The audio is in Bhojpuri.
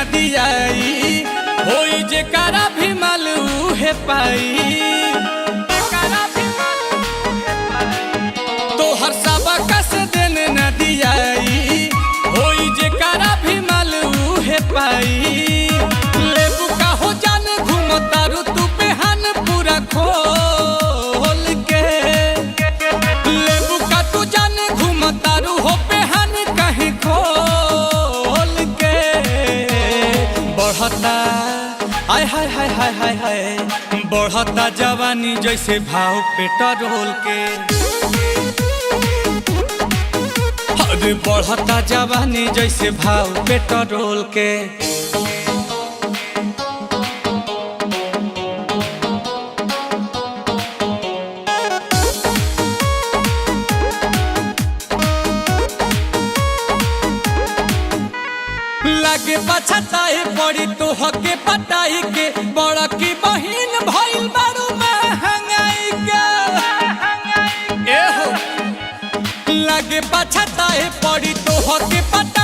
न दियाई होई जे करा भी मालू है पाई तो हर सबका से दिन न दियाई होई जे करा भी मालू है पाई लेबू का हो जान घूमतारू तू बेहान पूरा खोल के लेबू का तू जान घूमतारू हो बेहान कहीं खोल के बढ़ता आय हाय हाय हाय हाय हाय बढ़ता जवानी जैसे भाव पेट्रोल के अरे बढ़ता जवानी जैसे भाव पेट्रोल के लागे पछताए पड़ी तो हके पटाई के बड़ा की बहिन भइल बारू महंगाई के एहो लागे पछताए पड़ी तो हके पटाई